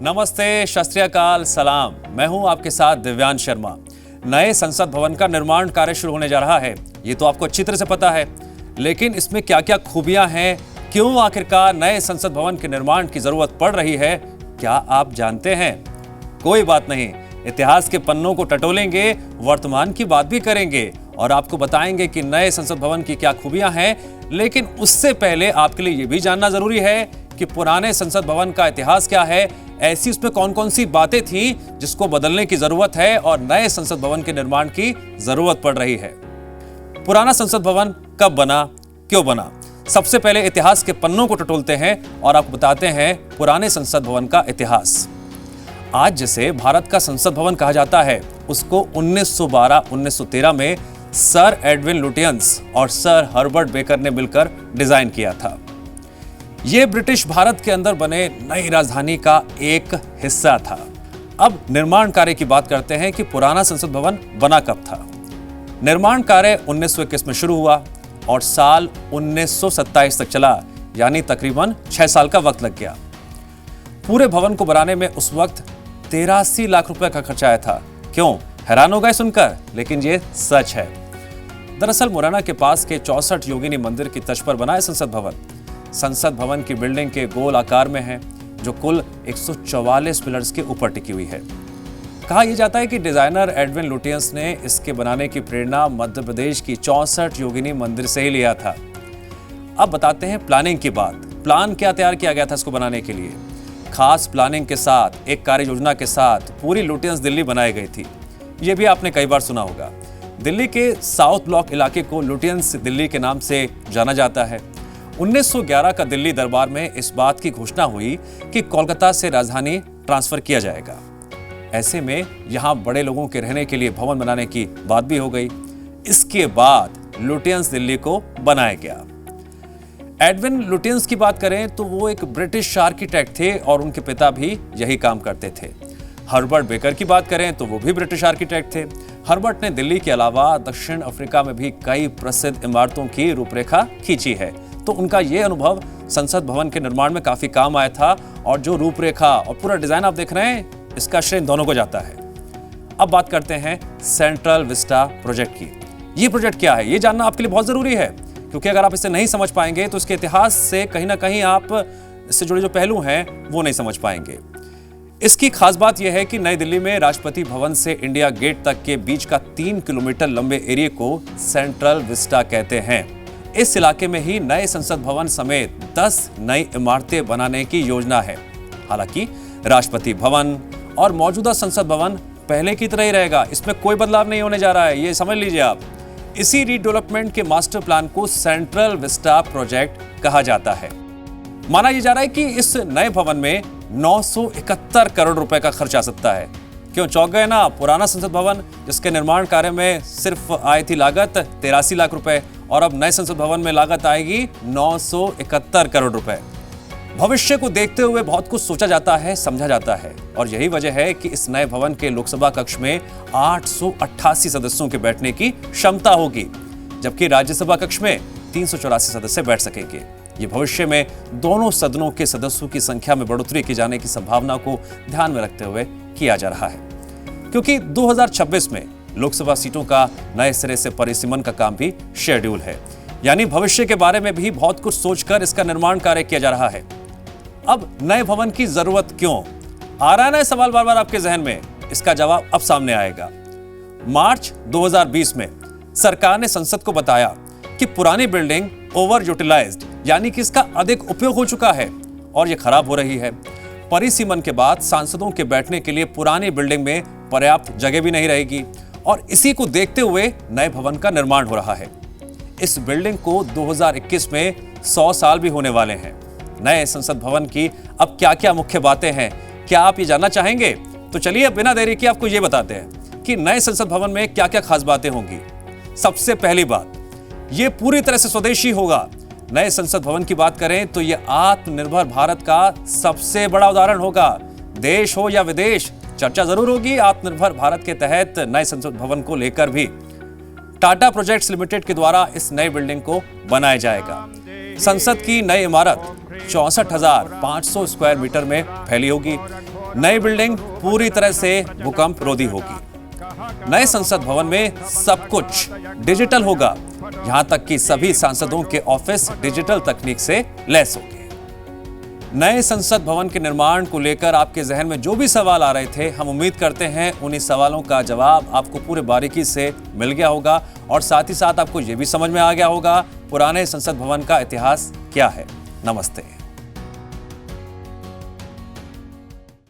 नमस्ते, सत श्री अकाल, सलाम। मैं हूं आपके साथ दिव्यांश शर्मा। नए संसद भवन का निर्माण कार्य शुरू होने जा रहा है, ये तो आपको अच्छी तरह से पता है। लेकिन इसमें क्या क्या खूबियां हैं, क्यों आखिरकार नए संसद भवन के निर्माण की जरूरत पड़ रही है, क्या आप जानते हैं? कोई बात नहीं, इतिहास के पन्नों को टटोलेंगे, वर्तमान की बात भी करेंगे और आपको बताएंगे कि नए संसद भवन की क्या खूबियां हैं। लेकिन उससे पहले आपके लिए यह भी जानना जरूरी है कि पुराने संसद भवन का इतिहास क्या है, ऐसी उसमें कौन कौन सी बातें थी जिसको बदलने की जरूरत है और नए संसद भवन के निर्माण की जरूरत पड़ रही है। पुराना संसद भवन कब बना, क्यों बना? सबसे पहले इतिहास के पन्नों को टटोलते हैं और आपको बताते हैं पुराने संसद भवन का इतिहास। आज जिसे भारत का संसद भवन कहा जाता है, उसको 1912-1913 में सर एडविन लुटियंस और सर हर्बर्ट बेकर ने मिलकर डिजाइन किया था। यह ब्रिटिश भारत के अंदर बने नई राजधानी का एक हिस्सा था। अब निर्माण कार्य की बात करते हैं कि पुराना संसद भवन बना कब था। निर्माण कार्य 1921 में शुरू हुआ और साल 1927 तक चला, यानी तकरीबन 6 साल का वक्त लग गया। पूरे भवन को बनाने में उस वक्त 83 लाख रुपए का खर्चा आया था। क्यों? हैरान हो गए सुनकर, लेकिन ये सच है। दरअसल मुरैना के पास के 64 योगिनी मंदिर की तर्ज पर बना है संसद भवन। संसद भवन की बिल्डिंग के गोल आकार में है, जो कुल 144 पिलर्स के ऊपर टिकी हुई है। कहा यह जाता है कि डिजाइनर एडविन लुटियंस ने इसके बनाने की प्रेरणा मध्य प्रदेश की 64 योगिनी मंदिर से ही लिया था। अब बताते हैं प्लानिंग की बात। प्लान क्या तैयार किया गया था इसको बनाने के लिए? खास प्लानिंग के साथ, एक कार्य योजना के साथ पूरी लुटियंस दिल्ली बनाई गई थी। यह भी आपने कई बार सुना होगा। दिल्ली के साउथ ब्लॉक इलाके को लुटियंस दिल्ली के नाम से जाना जाता है। 1911 का दिल्ली दरबार में इस बात की घोषणा हुई कि कोलकाता से राजधानी ट्रांसफर किया जाएगा। ऐसे में यहां बड़े लोगों के रहने के लिए भवन बनाने की बात भी हो गई। इसके बाद लुटियंस दिल्ली को बनाया गया। एडविन लुटियंस की बात करें तो वो एक ब्रिटिश आर्किटेक्ट थे और उनके पिता भी यही काम करते थे। हर्बर्ट बेकर की बात करें तो वो भी ब्रिटिश आर्किटेक्ट थे। हर्बर्ट ने दिल्ली के अलावा दक्षिण अफ्रीका में भी कई प्रसिद्ध इमारतों की रूपरेखा खींची है, तो उनका ये अनुभव संसद भवन के निर्माण में काफी काम आया था। और जो रूपरेखा और पूरा डिजाइन आप देख रहे हैं, इसका श्रेय इन दोनों को जाता है। अब बात करते हैं सेंट्रल विस्टा प्रोजेक्ट की। ये प्रोजेक्ट क्या है, ये जानना आपके लिए बहुत जरूरी है, क्योंकि अगर आप इसे नहीं समझ पाएंगे तो इसके इतिहास से कहीं ना कहीं आप इससे जुड़े जो पहलू हैं वो नहीं समझ पाएंगे। इसकी खास बात यह है कि नई दिल्ली में राष्ट्रपति भवन से इंडिया गेट तक के बीच का 3 किलोमीटर लंबे एरिया को सेंट्रल विस्टा कहते हैं। इस इलाके में ही नए संसद भवन समेत 10 नई इमारतें बनाने की योजना है। हालांकि राष्ट्रपति भवन और मौजूदा संसद भवन पहले की तरह ही रहेगा, इसमें कोई बदलाव नहीं होने जा रहा है, ये समझ लीजिए आप। इसी रीडेवलपमेंट के मास्टर प्लान को सेंट्रल विस्टा प्रोजेक्ट कहा जाता है। माना यह जा रहा है कि इस नए भवन में 971 करोड़ रुपए का खर्च आ सकता है। क्यों चौंक गए ना? पुराना संसद भवन जिसके निर्माण कार्य में सिर्फ आई थी लागत 83 लाख रुपए, और अब नए संसद भवन में लागत आएगी 971 करोड़ रुपए। भविष्य को देखते हुए बहुत कुछ सोचा जाता है, समझा जाता है, और यही वजह है कि इस नए भवन के लोकसभा कक्ष में 888 सदस्यों के बैठने की क्षमता होगी, जबकि राज्यसभा कक्ष में 384 सदस्य बैठ सकेंगे। ये भविष्य में दोनों सदनों के सदस्यों की संख्या में बढ़ोतरी की जाने की संभावना को ध्यान में रखते हुए किया जा रहा है, क्योंकि 2026 में लोकसभा सीटों का नए सिरे से परिसीमन का काम भी शेड्यूल है। यानी भविष्य के बारे में भी बहुत कुछ सोचकर इसका निर्माण कार्य किया जा रहा है। अब नए भवन की जरूरत क्यों? आ रहा है ना सवाल बार बार आपके जहन में, इसका जवाब अब सामने आएगा। मार्च 2020 में सरकार ने संसद को बताया कि पुरानी बिल्डिंग ओवर यूटिलाइज्ड, यानी कि इसका अधिक उपयोग हो चुका है और यह खराब हो रही है। परिसीमन के बाद सांसदों के बैठने के लिए पुरानी बिल्डिंग में पर्याप्त जगह भी नहीं रहेगी, और इसी को देखते हुए नए भवन का निर्माण हो रहा है। इस बिल्डिंग को 2021 में 100 साल भी होने वाले हैं। नए संसद भवन की अब क्या क्या मुख्य बातें हैं, क्या आप ये जानना चाहेंगे? तो चलिए बिना देरी के आपको ये बताते हैं कि नए संसद भवन में क्या क्या खास बातें होंगी। सबसे पहली बात, ये पूरी तरह से स्वदेशी होगा। नए संसद भवन की बात करें तो यह आत्मनिर्भर भारत का सबसे बड़ा उदाहरण होगा। देश हो या विदेश, चर्चा जरूर होगी आत्मनिर्भर भारत के तहत नए संसद भवन को लेकर भी। टाटा प्रोजेक्ट्स लिमिटेड के द्वारा इस नई बिल्डिंग को बनाया जाएगा। संसद की नई इमारत 64,500 स्क्वायर मीटर में फैली होगी। नई बिल्डिंग पूरी तरह से भूकंप रोधी होगी। नए संसद भवन में सब कुछ डिजिटल होगा, यहां तक कि सभी सांसदों के ऑफिस डिजिटल तकनीक से लैस होंगे। नए संसद भवन के निर्माण को लेकर आपके जहन में जो भी सवाल आ रहे थे, हम उम्मीद करते हैं उन्हीं सवालों का जवाब आपको पूरे बारीकी से मिल गया होगा और साथ ही साथ आपको यह भी समझ में आ गया होगा पुराने संसद भवन का इतिहास क्या है। नमस्ते।